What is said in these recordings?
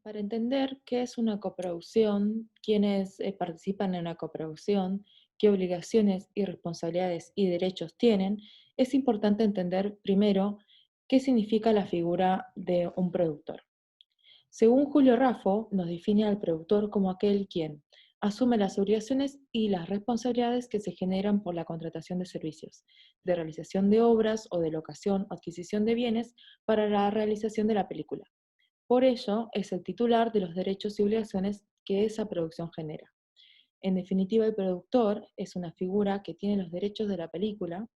Para entender qué es una coproducción, quiénes participan en la coproducción, qué obligaciones y responsabilidades y derechos tienen, es importante entender primero qué significa la figura de un productor. Según Julio Raffo, nos define al productor como aquel quien asume las obligaciones y las responsabilidades que se generan por la contratación de servicios, de realización de obras o de locación o adquisición de bienes para la realización de la película. Por ello, es el titular de los derechos y obligaciones que esa producción genera. En definitiva, el productor es una figura que tiene los derechos de la película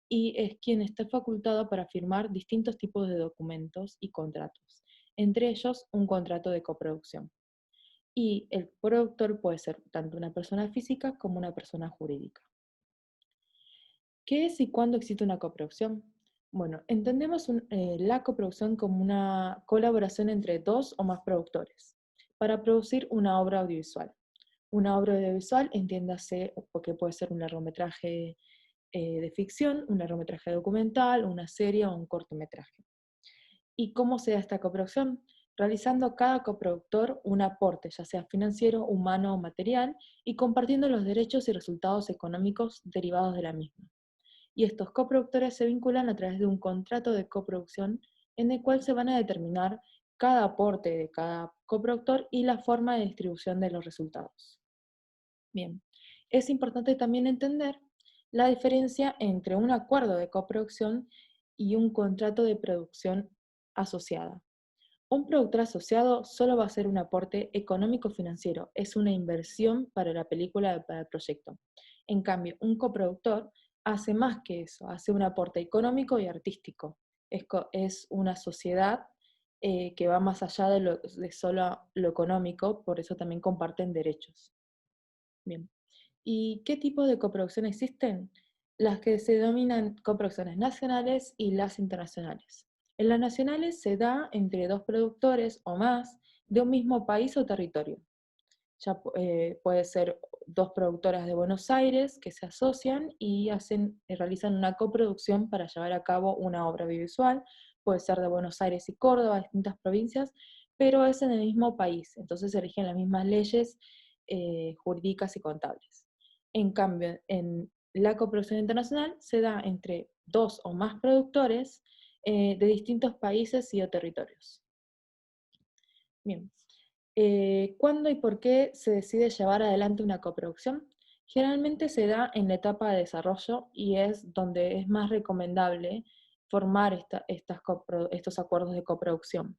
y es quien está facultado para firmar distintos tipos de documentos y contratos, entre ellos un contrato de coproducción. Y el productor puede ser tanto una persona física como una persona jurídica. ¿Qué es y cuándo existe una coproducción? Bueno, entendemos la coproducción como una colaboración entre dos o más productores para producir una obra audiovisual. Una obra audiovisual, entiéndase, porque puede ser un largometraje de ficción, un largometraje documental, una serie o un cortometraje. ¿Y cómo se da esta coproducción? Realizando cada coproductor un aporte, ya sea financiero, humano o material, y compartiendo los derechos y resultados económicos derivados de la misma. Y estos coproductores se vinculan a través de un contrato de coproducción en el cual se van a determinar cada aporte de cada coproductor y la forma de distribución de los resultados. Bien, es importante también entender la diferencia entre un acuerdo de coproducción y un contrato de producción asociada. Un productor asociado solo va a hacer un aporte económico-financiero, es una inversión para la película, para el proyecto. En cambio, un coproductor hace más que eso, hace un aporte económico y artístico. Es una sociedad que va más allá de solo lo económico, por eso también comparten derechos. Bien. ¿Y qué tipo de coproducción existen? Las que se denominan coproducciones nacionales y las internacionales. En las nacionales se da entre dos productores o más de un mismo país o territorio. Ya puede ser dos productoras de Buenos Aires que se asocian y realizan una coproducción para llevar a cabo una obra audiovisual. Puede ser de Buenos Aires y Córdoba, distintas provincias, pero es en el mismo país. Entonces se rigen las mismas leyes jurídicas y contables. En cambio, en la coproducción internacional se da entre dos o más productores de distintos países y o territorios. Bien. ¿Cuándo y por qué se decide llevar adelante una coproducción? Generalmente se da en la etapa de desarrollo y es donde es más recomendable formar estos acuerdos de coproducción.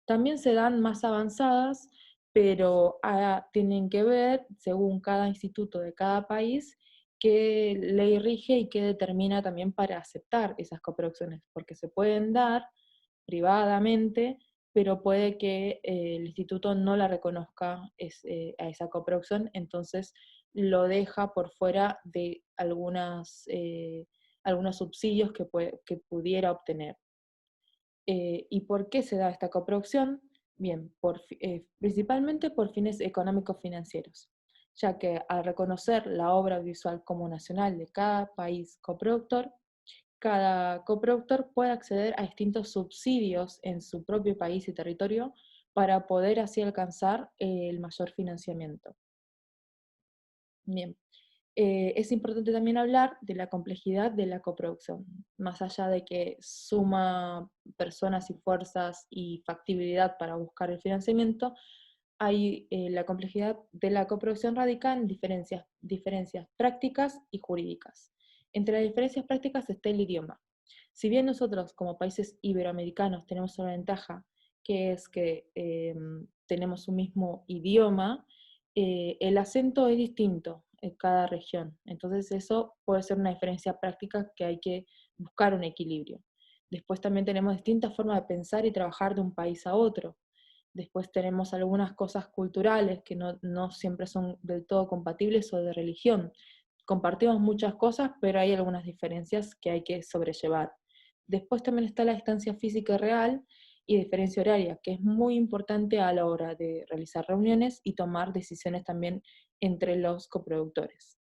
También se dan más avanzadas, pero tienen que ver, según cada instituto de cada país, qué ley rige y qué determina también para aceptar esas coproducciones, porque se pueden dar privadamente, pero puede que el instituto no la reconozca a esa coproducción, entonces lo deja por fuera de algunos subsidios que pudiera obtener. ¿Y por qué se da esta coproducción? Bien, principalmente por fines económicos financieros, ya que al reconocer la obra audiovisual como nacional de cada país coproductor, cada coproductor puede acceder a distintos subsidios en su propio país y territorio para poder así alcanzar el mayor financiamiento. Bien. Es importante también hablar de la complejidad de la coproducción, más allá de que suma personas y fuerzas y factibilidad para buscar el financiamiento, la complejidad de la coproducción radica en diferencias prácticas y jurídicas. Entre las diferencias prácticas está el idioma. Si bien nosotros como países iberoamericanos tenemos una ventaja, que es que tenemos un mismo idioma, el acento es distinto en cada región. Entonces eso puede ser una diferencia práctica que hay que buscar un equilibrio. Después también tenemos distintas formas de pensar y trabajar de un país a otro. Después tenemos algunas cosas culturales que no siempre son del todo compatibles o de religión. Compartimos muchas cosas, pero hay algunas diferencias que hay que sobrellevar. Después también está la distancia física real y diferencia horaria, que es muy importante a la hora de realizar reuniones y tomar decisiones también entre los coproductores.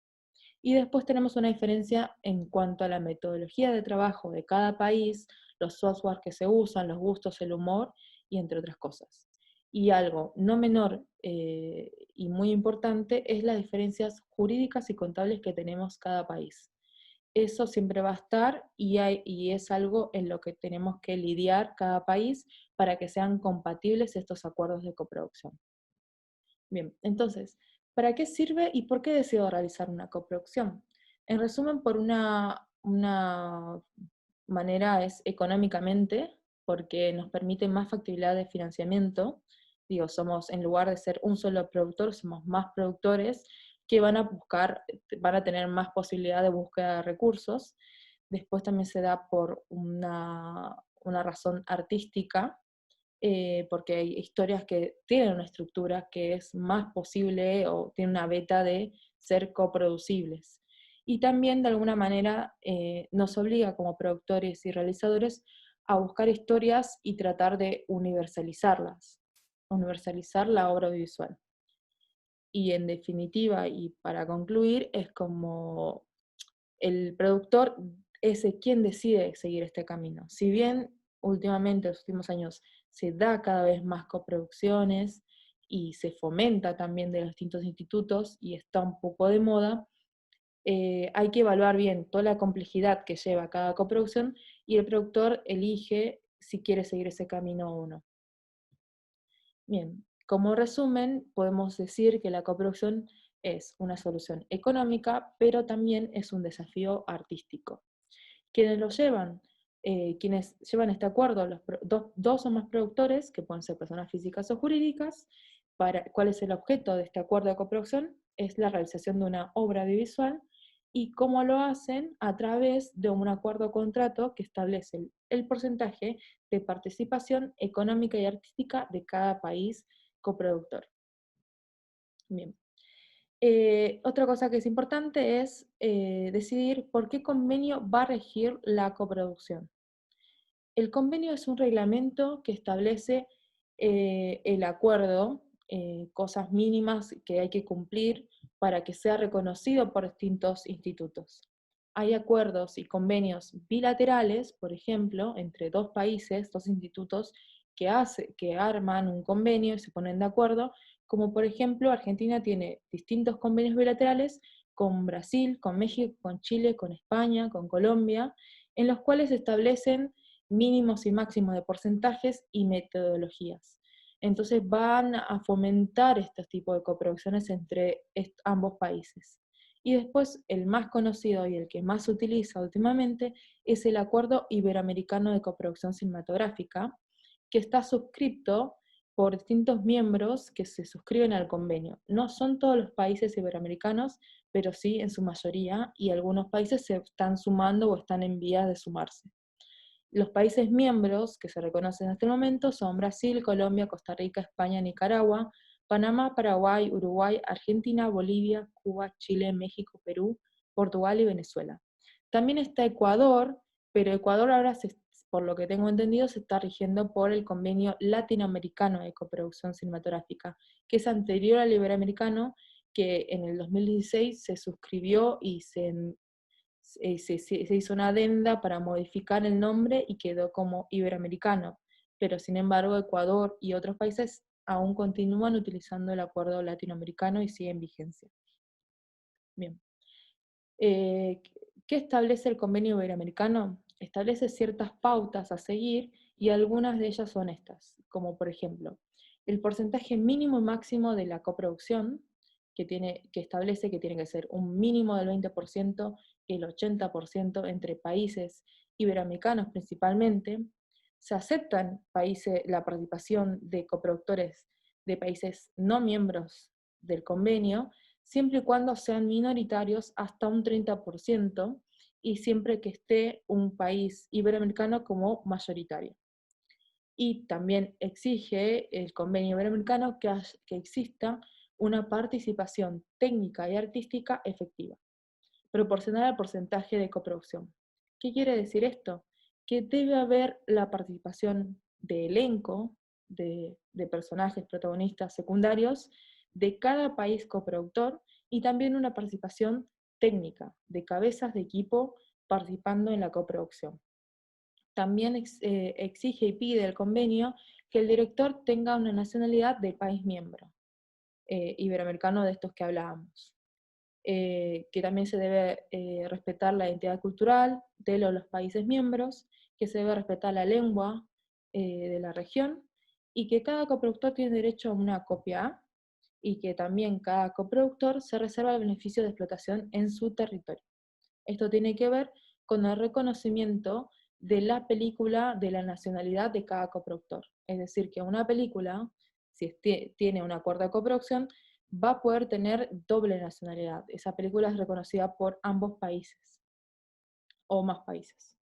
Y después tenemos una diferencia en cuanto a la metodología de trabajo de cada país, los software que se usan, los gustos, el humor y entre otras cosas. Y algo no menor y muy importante es las diferencias jurídicas y contables que tenemos cada país. Eso siempre va a estar y es algo en lo que tenemos que lidiar cada país para que sean compatibles estos acuerdos de coproducción. Bien, entonces, ¿para qué sirve y por qué decido realizar una coproducción? En resumen, por una manera es económicamente, porque nos permite más factibilidad de financiamiento. Digo, somos, en lugar de ser un solo productor, somos más productores que van a buscar, van a tener más posibilidad de búsqueda de recursos. Después también se da por una razón artística, porque hay historias que tienen una estructura que es más posible o tiene una beta de ser coproducibles. Y también de alguna manera nos obliga como productores y realizadores a buscar historias y tratar de universalizarlas, universalizar la obra audiovisual. Y en definitiva, y para concluir, es como el productor es el quien decide seguir este camino. Si bien últimamente, en los últimos años, se da cada vez más coproducciones y se fomenta también de los distintos institutos y está un poco de moda, hay que evaluar bien toda la complejidad que lleva cada coproducción y el productor elige si quiere seguir ese camino o no. Bien, como resumen, podemos decir que la coproducción es una solución económica, pero también es un desafío artístico. Quienes lo llevan, quienes llevan este acuerdo, dos o más productores, que pueden ser personas físicas o jurídicas, ¿cuál es el objeto de este acuerdo de coproducción? Es la realización de una obra audiovisual, y cómo lo hacen a través de un acuerdo o contrato que establece el porcentaje de participación económica y artística de cada país coproductor. Bien. Otra cosa que es importante es decidir por qué convenio va a regir la coproducción. El convenio es un reglamento que establece el acuerdo, cosas mínimas que hay que cumplir para que sea reconocido por distintos institutos. Hay acuerdos y convenios bilaterales, por ejemplo, entre dos países, dos institutos, que arman un convenio y se ponen de acuerdo, como por ejemplo Argentina tiene distintos convenios bilaterales con Brasil, con México, con Chile, con España, con Colombia, en los cuales se establecen mínimos y máximos de porcentajes y metodologías. Entonces van a fomentar estos tipos de coproducciones entre ambos países. Y después el más conocido y el que más se utiliza últimamente es el Acuerdo Iberoamericano de Coproducción Cinematográfica, que está suscrito por distintos miembros que se suscriben al convenio. No son todos los países iberoamericanos, pero sí en su mayoría, y algunos países se están sumando o están en vías de sumarse. Los países miembros que se reconocen en este momento son Brasil, Colombia, Costa Rica, España, Nicaragua, Panamá, Paraguay, Uruguay, Argentina, Bolivia, Cuba, Chile, México, Perú, Portugal y Venezuela. También está Ecuador, pero Ecuador ahora, por lo que tengo entendido, se está rigiendo por el Convenio Latinoamericano de Coproducción Cinematográfica, que es anterior al Iberoamericano, que en el 2016 se suscribió y se hizo una adenda para modificar el nombre y quedó como Iberoamericano, pero sin embargo Ecuador y otros países aún continúan utilizando el acuerdo latinoamericano y sigue en vigencia. Bien. Eh, ¿Qué establece el convenio iberoamericano? Establece ciertas pautas a seguir y algunas de ellas son estas, como por ejemplo, el porcentaje mínimo y máximo de la coproducción, que establece que tiene que ser un mínimo del 20%, el 80% entre países iberoamericanos principalmente. Se aceptan la participación de coproductores de países no miembros del convenio, siempre y cuando sean minoritarios hasta un 30%, y siempre que esté un país iberoamericano como mayoritario. Y también exige el convenio iberoamericano que exista una participación técnica y artística efectiva, proporcional al porcentaje de coproducción. ¿Qué quiere decir esto? Que debe haber la participación de elenco, de personajes protagonistas secundarios de cada país coproductor, y también una participación técnica de cabezas de equipo participando en la coproducción. También exige y pide el convenio que el director tenga una nacionalidad del país miembro, iberoamericano de estos que hablábamos. Que también se debe respetar la identidad cultural de los países miembros, que se debe respetar la lengua de la región, y que cada coproductor tiene derecho a una copia A, y que también cada coproductor se reserva el beneficio de explotación en su territorio. Esto tiene que ver con el reconocimiento de la película de la nacionalidad de cada coproductor. Es decir, que una película, si tiene un acuerdo de coproducción, va a poder tener doble nacionalidad. Esa película es reconocida por ambos países o más países.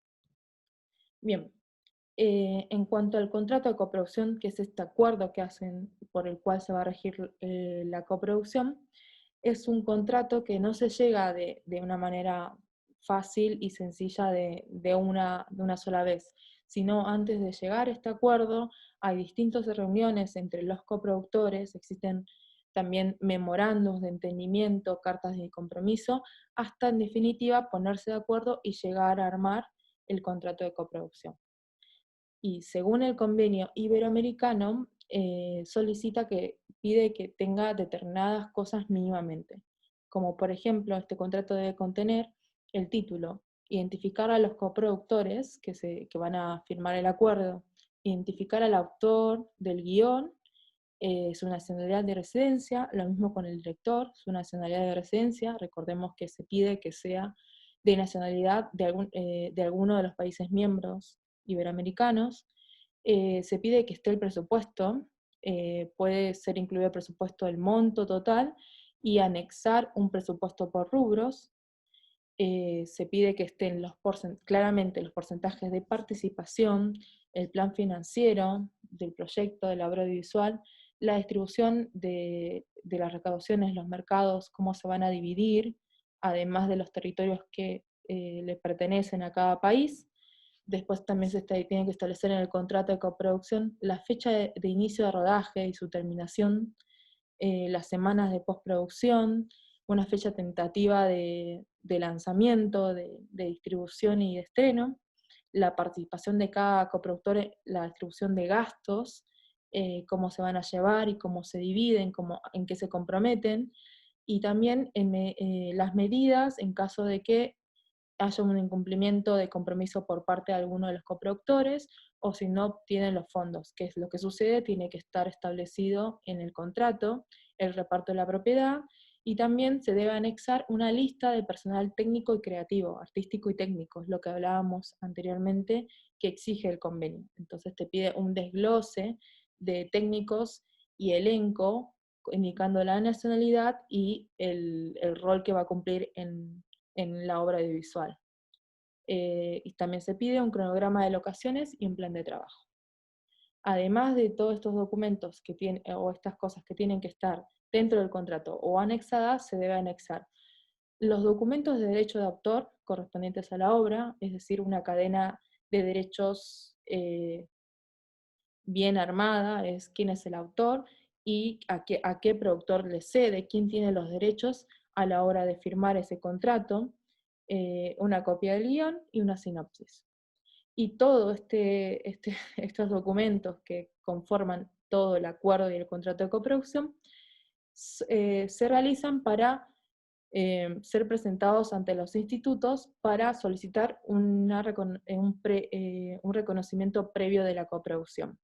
Bien, en cuanto al contrato de coproducción, que es este acuerdo que hacen por el cual se va a regir la coproducción, es un contrato que no se llega de una manera fácil y sencilla de una sola vez, sino antes de llegar a este acuerdo hay distintas reuniones entre los coproductores, existen también memorandos de entendimiento, cartas de compromiso, hasta en definitiva ponerse de acuerdo y llegar a armar el contrato de coproducción. Y según el convenio iberoamericano, pide que tenga determinadas cosas mínimamente, como por ejemplo este contrato debe contener el título, identificar a los coproductores que van a firmar el acuerdo, identificar al autor del guión, su nacionalidad de residencia, lo mismo con el director, su nacionalidad de residencia, recordemos que se pide que sea de nacionalidad de alguno de los países miembros iberoamericanos. Se pide que esté el presupuesto, puede ser incluido el presupuesto del monto total y anexar un presupuesto por rubros. Se pide que estén claramente los porcentajes de participación, el plan financiero del proyecto, de la obra audiovisual, la distribución de las recaudaciones, los mercados, cómo se van a dividir, además de los territorios que le pertenecen a cada país. Después también tiene que establecer en el contrato de coproducción la fecha de inicio de rodaje y su terminación, las semanas de postproducción, una fecha tentativa de lanzamiento, de distribución y de estreno, la participación de cada coproductor, la distribución de gastos, cómo se van a llevar y cómo se dividen, en qué se comprometen, y también las medidas en caso de que haya un incumplimiento de compromiso por parte de alguno de los coproductores, o si no obtienen los fondos, que es lo que sucede, tiene que estar establecido en el contrato, el reparto de la propiedad, y también se debe anexar una lista de personal técnico y creativo, artístico y técnico, es lo que hablábamos anteriormente, que exige el convenio. Entonces te pide un desglose de técnicos y elenco, indicando la nacionalidad y el rol que va a cumplir en la obra audiovisual. Y también se pide un cronograma de locaciones y un plan de trabajo. Además de todos estos documentos o estas cosas que tienen que estar dentro del contrato o anexadas, se debe anexar los documentos de derecho de autor correspondientes a la obra, es decir, una cadena de derechos bien armada, es quién es el autor y a qué productor le cede, quién tiene los derechos a la hora de firmar ese contrato, una copia del guión y una sinopsis. Y todos estos documentos que conforman todo el acuerdo y el contrato de coproducción se realizan para ser presentados ante los institutos para solicitar un reconocimiento previo de la coproducción.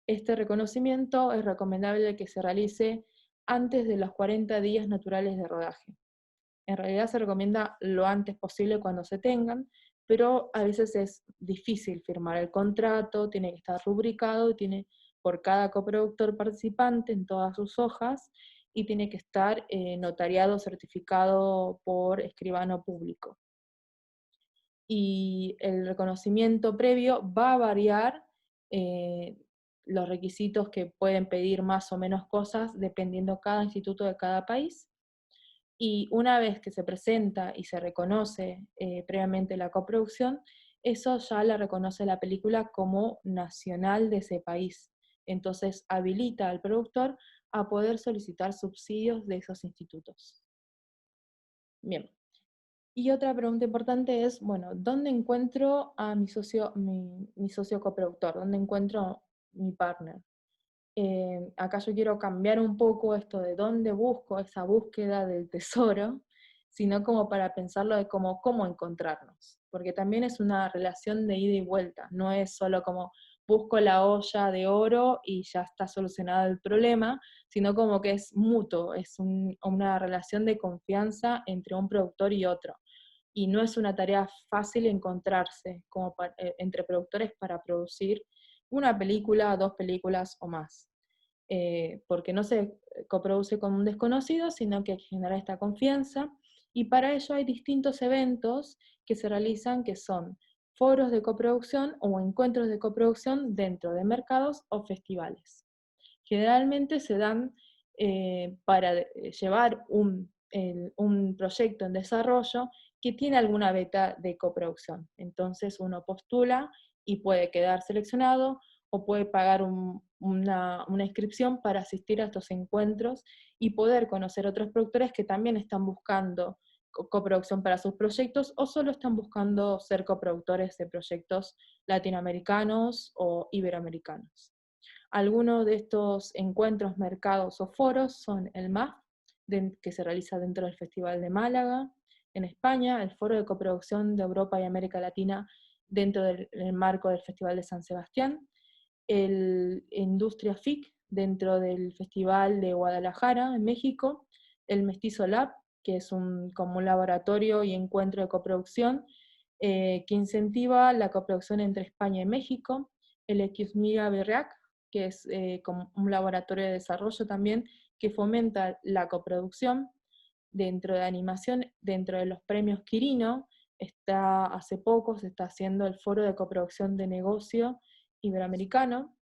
Este reconocimiento es recomendable que se realice antes de los 40 días naturales de rodaje. En realidad se recomienda lo antes posible cuando se tengan, pero a veces es difícil firmar el contrato, tiene que estar rubricado, y tiene por cada coproductor participante en todas sus hojas, y tiene que estar notariado, certificado por escribano público. Y el reconocimiento previo va a variar los requisitos que pueden pedir más o menos cosas dependiendo cada instituto de cada país. Y una vez que se presenta y se reconoce previamente la coproducción, eso ya la reconoce la película como nacional de ese país. Entonces habilita al productor a poder solicitar subsidios de esos institutos. Bien. Y otra pregunta importante es, bueno, ¿dónde encuentro a mi socio coproductor? ¿Dónde encuentro mi partner. Acá yo quiero cambiar un poco esto de dónde busco esa búsqueda del tesoro, sino como para pensarlo de cómo encontrarnos, porque también es una relación de ida y vuelta, no es solo como busco la olla de oro y ya está solucionado el problema, sino como que es mutuo, es una relación de confianza entre un productor y otro. Y no es una tarea fácil encontrarse entre productores para producir una película, dos películas o más. Porque no se coproduce con un desconocido, sino que hay que generar esta confianza, y para ello hay distintos eventos que se realizan que son foros de coproducción o encuentros de coproducción dentro de mercados o festivales. Generalmente se dan para llevar un proyecto en desarrollo que tiene alguna beta de coproducción. Entonces uno postula y puede quedar seleccionado o puede pagar una inscripción para asistir a estos encuentros y poder conocer otros productores que también están buscando coproducción para sus proyectos o solo están buscando ser coproductores de proyectos latinoamericanos o iberoamericanos. Algunos de estos encuentros, mercados o foros son el MAF, que se realiza dentro del Festival de Málaga, en España, el Foro de Coproducción de Europa y América Latina dentro del marco del Festival de San Sebastián, el Industria FIC dentro del Festival de Guadalajara, en México, el Mestizo Lab, que es como un laboratorio y encuentro de coproducción que incentiva la coproducción entre España y México, el Xmiga Berriac, que es como un laboratorio de desarrollo también, que fomenta la coproducción dentro de animación, dentro de los premios Quirino. Hace poco se está haciendo el foro de coproducción de negocio iberoamericano.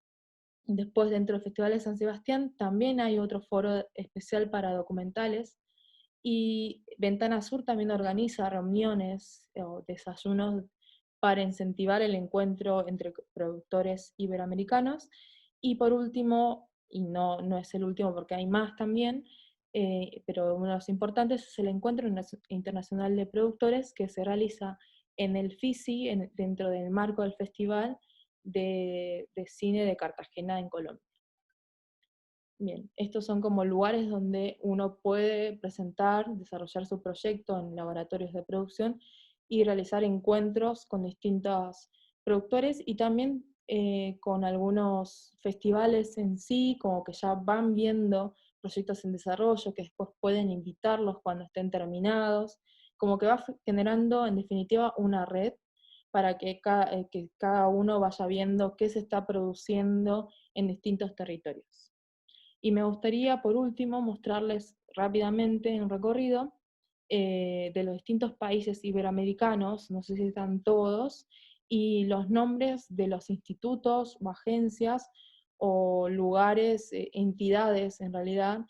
Después, dentro del Festival de San Sebastián, también hay otro foro especial para documentales, y Ventana Sur también organiza reuniones o desayunos para incentivar el encuentro entre productores iberoamericanos. Y por último, y no es el último porque hay más también, pero uno de los importantes es el Encuentro Internacional de Productores, que se realiza en el FICI, dentro del marco del Festival de Cine de Cartagena en Colombia. Bien, estos son como lugares donde uno puede presentar, desarrollar su proyecto en laboratorios de producción y realizar encuentros con distintos productores, y también con algunos festivales en sí, como que ya van viendo proyectos en desarrollo, que después pueden invitarlos cuando estén terminados, como que va generando en definitiva una red para que cada uno vaya viendo qué se está produciendo en distintos territorios. Y me gustaría, por último, mostrarles rápidamente un recorrido de los distintos países iberoamericanos, no sé si están todos, y los nombres de los institutos o agencias o lugares, entidades en realidad,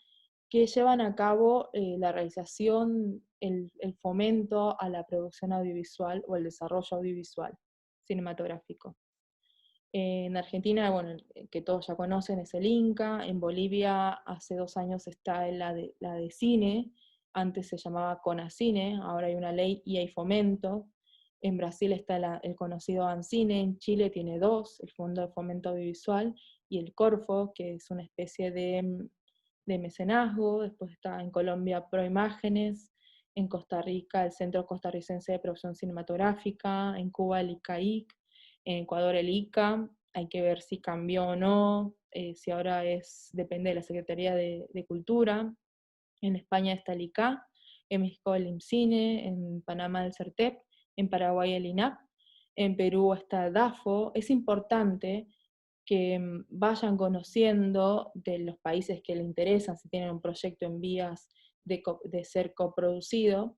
que llevan a cabo la realización, el fomento a la producción audiovisual o el desarrollo audiovisual cinematográfico. En Argentina, bueno, que todos ya conocen, es el Inca. En Bolivia hace 2 años está la de cine, antes se llamaba CONACINE, ahora hay una ley y hay fomento. En Brasil está el conocido ANCINE, en Chile tiene 2, el Fondo de Fomento Audiovisual y el Corfo, que es una especie de mecenazgo. Después está en Colombia Proimágenes, en Costa Rica el Centro Costarricense de Producción Cinematográfica, en Cuba el ICAIC, en Ecuador el ICA. Hay que ver si cambió o no, si ahora depende de la Secretaría de Cultura. En España está el ICA, en México el IMCINE, en Panamá el CERTEP, en Paraguay el INAP, en Perú está el DAFO. Es importante que vayan conociendo de los países que les interesan, si tienen un proyecto en vías de ser coproducido,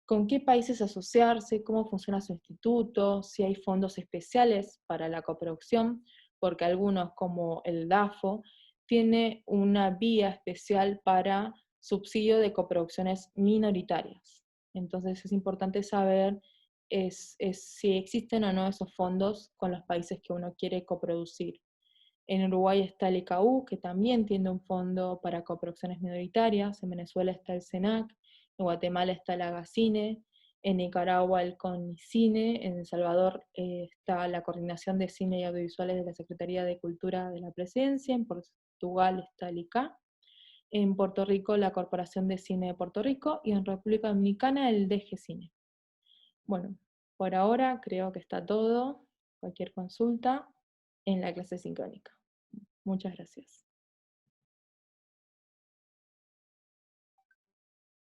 con qué países asociarse, cómo funciona su instituto, si hay fondos especiales para la coproducción, porque algunos, como el DAFO, tiene una vía especial para subsidio de coproducciones minoritarias. Entonces es importante saber si existen o no esos fondos con los países que uno quiere coproducir. En Uruguay está el ICAU, que también tiene un fondo para coproducciones minoritarias. En Venezuela está el SENAC, en Guatemala está la GACINE, En Nicaragua el CONICINE, en El Salvador está la Coordinación de Cine y Audiovisuales de la Secretaría de Cultura de la Presidencia, en Portugal está el ICA, en Puerto Rico la Corporación de Cine de Puerto Rico y en República Dominicana el DG Cine. Bueno, por ahora creo que está todo. Cualquier consulta en la clase sincrónica. Muchas gracias.